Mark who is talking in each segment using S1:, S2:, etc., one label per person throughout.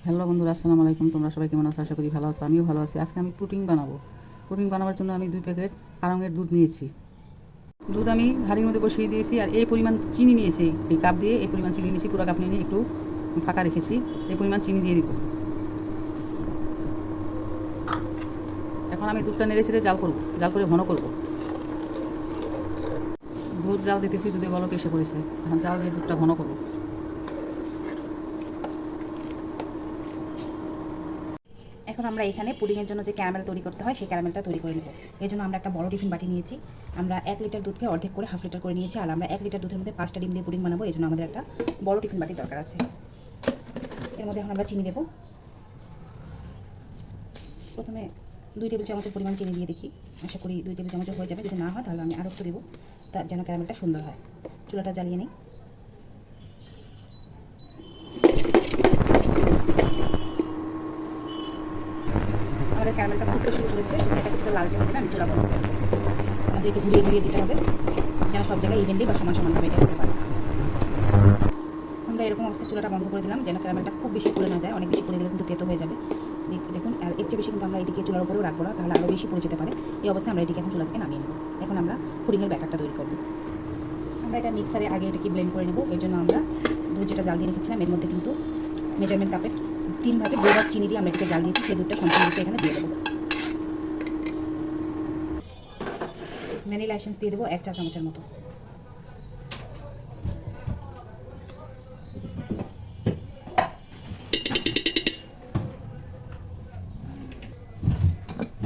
S1: Hello বন্ধুরা, আসসালামু আলাইকুম। তোমরা সবাই কেমন আছো? আশা করি ভালো আছো। আমিও ভালো আছি। আজকে আমি পুডিং বানাবো। পুডিং বানাবার জন্য আমি 2 প্যাকেট পালংয়ের দুধ নিয়েছি। দুধ আমি হাঁড়ির মধ্যে বসিয়ে দিয়েছি, আর এই পরিমাণ চিনি নিয়েছি। এই কাপ দিয়ে এই পরিমাণ চিনি নিয়েছি, পুরো কাপ নিয়ে একটু ফাঁকা রেখেছি। এই পরিমাণ চিনি দিয়ে দিব। এখন আমি দুধটা নেড়ে ছেড়ে জাল করব, জাল করে ঘন করব। দুধ জাল দিতেছি, দুধে বলক এসে পড়েছে। এখন জাল দিয়ে দুধটা ঘন করব।
S2: এখন আমরা এখানে পুডিংয়ের জন্য যে ক্যারামেল তৈরি করতে হয় সেই ক্যারামেলটা তৈরি করে নেব। এর জন্য আমরা একটা বড় টিফিন বাটি নিয়েছি। আমরা 1 লিটার দুধকে অর্ধেক করে হাফ লিটার করে নিয়েছি, আর আমরা 1 লিটার দুধের মধ্যে 5টা ডিম দিয়ে পুডিং বানাবো। এই জন্য আমাদের একটা বড় টিফিন বাটির দরকার আছে। এর মধ্যে এখন আমরা চিনি দেবো। প্রথমে 2 টেবিল চামচের পরিমাণ চিনি দিয়ে দেখি। আশা করি 2 টেবিল চামচ হয়ে যাবে। যদি না হয় তাহলে আমি আরও একটু দেবো, তা যেন ক্যারামেলটা সুন্দর হয়। চুলাটা জ্বালিয়ে নিই। আমাদের ক্যারামেলটা ফুটতে শুরু করেছে। যখন এটা কিছুটা লালচে হচ্ছে না, আমি চুলা বন্ধ করে দেবো। আমাদের একটু ঘুরিয়ে ঘুরিয়ে দিতে হবে, যেন সব জায়গায় ইভেনলি বা সমান সমানভাবে এটা হতে পারে। আমরা এরকম অবস্থায় চুলাটা বন্ধ করে দিলাম, যেন ক্যারামেলটা খুব বেশি পুড়ে না যায়। অনেক বেশি পুড়ে গেলে কিন্তু তেতো হয়ে যাবে। দেখুন, আর এর চেয়ে বেশি কিন্তু আমরা এটিকে চুলার উপরেও রাখবো না, তাহলে আরও বেশি পুড়ে যেতে পারে। এই অবস্থায় আমরা এটিকে এখন চুলা থেকে নামিয়ে নেব। এখন আমরা পুডিংয়ের ব্যাটারটা তৈরি করব। আমরা এটা মিক্সারে আগে এটাকে ব্লেন্ড করে নেব। এর জন্য আমরা দুধ যেটা জাল দিয়ে রেখেছিলাম, এর মধ্যে কিন্তু মেজারমেন্ট কাপের 3 ভাগে 2 ভাগ চিনি দিয়ে আমরা এটাকে জাল দিয়েছি। সেই দুধটা সম্পূর্ণ এখানে দিয়ে দেবো। ভ্যানিলা এসেন্স দিয়ে দেবো 1 চা চামচের মতো।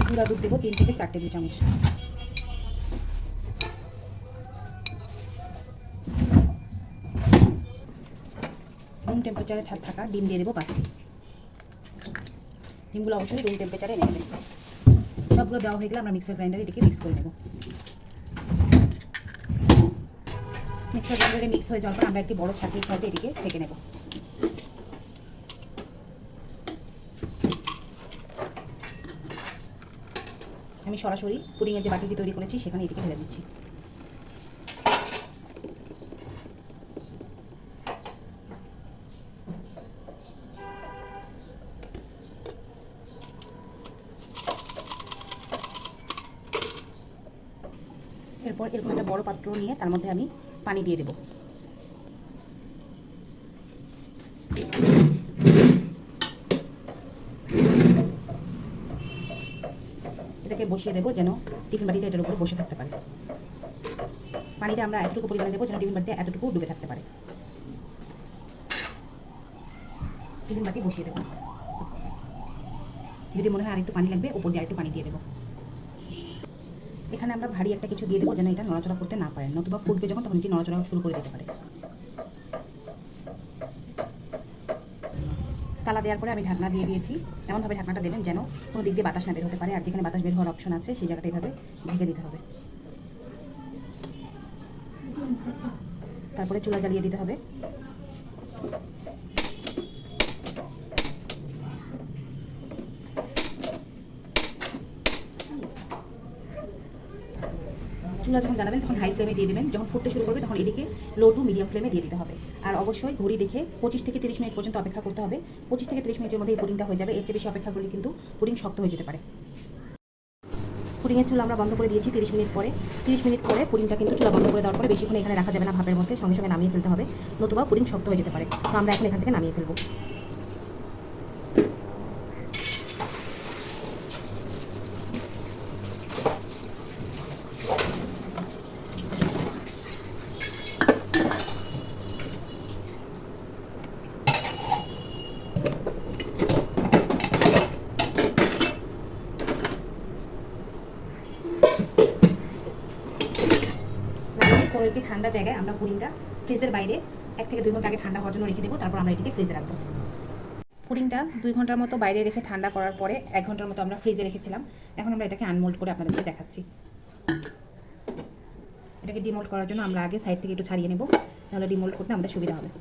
S2: গুঁড়া দুধ দেবো 3 থেকে 4 টেবিল চামচ। রুম টেম্পারেচারে থাকা ডিম দিয়ে দেবো 5টি। ডিমগুলো অবশ্যই রুম টেম্পারেচারে এনে নেবেন। সবগুলো দেওয়া হয়ে গেলে আমরা মিক্সার গ্রাইন্ডারে এটিকে মিক্স করে নেব। মিক্সার গ্রাইন্ডারে মিক্স হয়ে যাওয়ার পর আমরা একটি বড় ছাঁকনির সাহায্যে এটিকে ছেঁকে নেব। আমি সরাসরি পুডিংয়ের যে বাটিটি তৈরি করেছি সেখানে এটিকে ঢেলে দিচ্ছি। এরপর এরকম একটা বড় পাত্র নিয়ে তার মধ্যে আমি পানি দিয়ে দেব। এটাকে বসিয়ে দেবো যেন টিফিন বাটিটা এটার উপরে বসে থাকতে পারে। পানিটা আমরা এতটুকু পরিমাণে দেবো যেন টিফিন বাটিটা এতটুকু ডুবে থাকতে পারে। টিফিন বাটি বসিয়ে দেবো। যদি মনে হয় আরেকটু পানি লাগবে, উপর দিয়ে আরেকটু পানি দিয়ে দেবো। এখানে আমরা ভারী একটা কিছু দিয়ে দেবো যেন এটা নড়াচড়া করতে না পারে, নতুবা ফুটবে যখন তখন এটি নড়াচড়া শুরু করে দিতে পারে। তালা দেওয়ার পরে আমি ঢাকনা দিয়ে দিয়েছি। এমনভাবে ঢাকনাটা দেবেন যেন কোনো দিক দিয়ে বাতাস না বের হতে পারে, আর যেখানে বাতাস বের হওয়ার অপশন আছে সেই জায়গাটা এইভাবে ঢেকে দিতে হবে। তারপরে চুলা জ্বালিয়ে দিতে হবে। চুলা যখন জ্বালাবেন তখন হাই ফ্লেমে দিয়ে দেবেন। যখন ফুটতে শুরু করবে তখন এদিকে লো টু মিডিয়াম ফ্লেমে দিয়ে দিতে হবে। আর অবশ্যই ঘড়ি দেখে 25 থেকে 30 মিনিট পর্যন্ত অপেক্ষা করতে হবে। 25 থেকে 30 মিনিটের মধ্যে এই পুডিংটা হয়ে যাবে। এর চেয়ে বেশি অপেক্ষা করলে কিন্তু পুডিং শক্ত হয়ে যেতে পারে। পুডিংয়ের চুলা আমরা বন্ধ করে দিয়েছি 30 মিনিট পরে। 30 মিনিট পরে পুডিংটা কিন্তু চুলা বন্ধ করে দেওয়ার পরে বেশিক্ষণ এখানে রাখা যাবে না ভাপের মধ্যে, সঙ্গে সঙ্গে নামিয়ে ফেলতে হবে, নতুবা পুডিং শক্ত হয়ে যেতে পারে। তো আমরা এখন এখান থেকে নামিয়ে ফেলবো। পরে একটি ঠান্ডা জায়গায় আমরা পুডিংটা ফ্রিজের বাইরে 1 থেকে 2 ঘন্টা আগে ঠান্ডা হওয়ার জন্য রেখে দেবো। তারপর আমরা এটিকে ফ্রিজে রাখবো। পুডিংটা 2 ঘন্টার মতো বাইরে রেখে ঠান্ডা করার পরে 1 ঘন্টার মতো আমরা ফ্রিজে রেখেছিলাম। এখন আমরা এটাকে আনমোল্ড করে আপনাদেরকে দেখাচ্ছি। এটাকে ডিমোল্ড করার জন্য আমরা আগে সাইড থেকে একটু ছাড়িয়ে নেব, তাহলে ডিমোল্ড করতে আমাদের সুবিধা হবে।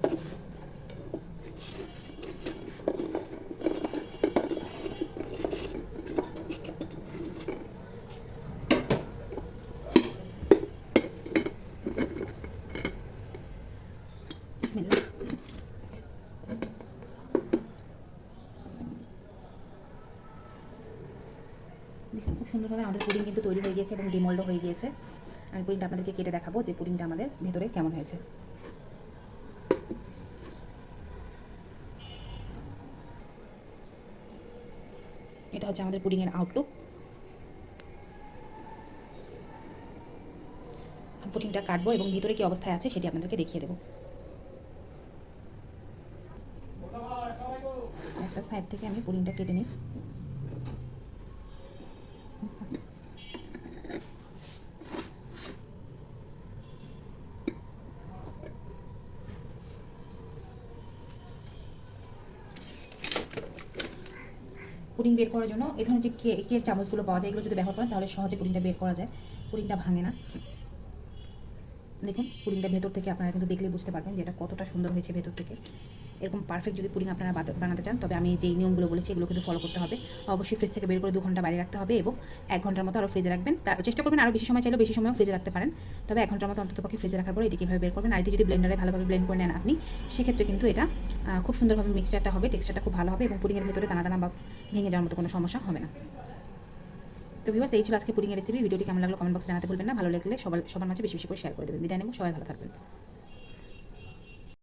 S2: বিসমিল্লাহ। সুন্দরভাবে আমাদের পুডিং কিন্তু তৈরি হয়ে গিয়েছে এবং ডিমোল্ডও হয়ে গিয়েছে। আমি পুডিংটা আপনাদেরকে কেটে দেখাবো যে পুডিংটা আমাদের ভেতরে কেমন হয়েছে। এটা হচ্ছে আমাদের পুডিংয়ের আউটলুক। পুডিংটা কাটবো এবং ভিতরে কি অবস্থায় আছে সেটি আপনাদেরকে দেখিয়ে দেবো। একটা সাইড থেকে আমি পুডিংটা কেটে নিই। পুডিং বের করার জন্য এই ধরনের যে কেক চামচগুলো পাওয়া যায়, এগুলো যদি ব্যবহার করেন তাহলে সহজে পুডিংটা বের করা যায়, পুডিংটা ভাঙে না। দেখুন পুডিংটা ভেতর থেকে আপনারা কিন্তু দেখলে বুঝতে পারবেন যে এটা কতটা সুন্দর হয়েছে ভেতর থেকে। এরকম পারফেক্ট যদি পুডিং আপনারা বানাতে চান তবে আমি যেই নিয়মগুলো বলেছি এগুলো কিন্তু ফলো করতে হবে। অবশ্যই ফ্রিজ থেকে বের করে 2 ঘন্টা বাইরে রাখতে হবে এবং 1 ঘন্টার মতো আরও ফ্রিজে রাখবেন। তার চেষ্টা করবেন আরও বেশি সময় চাইলেও বেশি সময়ও ফ্রিজে রাখতে পারেন, তবে 1 ঘন্টার মতো অন্ততপক্ষে ফ্রিজে রাখার পরে এটি কীভাবে বের করবেন। আর এটি যদি ব্লেন্ডারে ভালোভাবে ব্লেন্ড করে নেন আপনি, সেক্ষেত্রে কিন্তু এটা খুব সুন্দরভাবে মিক্সচারটা হবে, টেক্সচারটা খুব ভালো হবে এবং পুডিংয়ের ভেতরে দানা দানা বা ভেঙে যাওয়ার মতো কোনো সমস্যা হবে না। তো ভিউয়ার্স, এই ছিল আজকে পুডিংয়ের রেসিপি। ভিডিওটি কেমন লাগলো কমেন্ট বক্সে জানাতে ভুলবেন না। ভালো লাগলে সবার মাঝে বেশি বেশি করে শেয়ার করে দেবেন। বিদায় নেব, সবাই ভালো থাকবেন।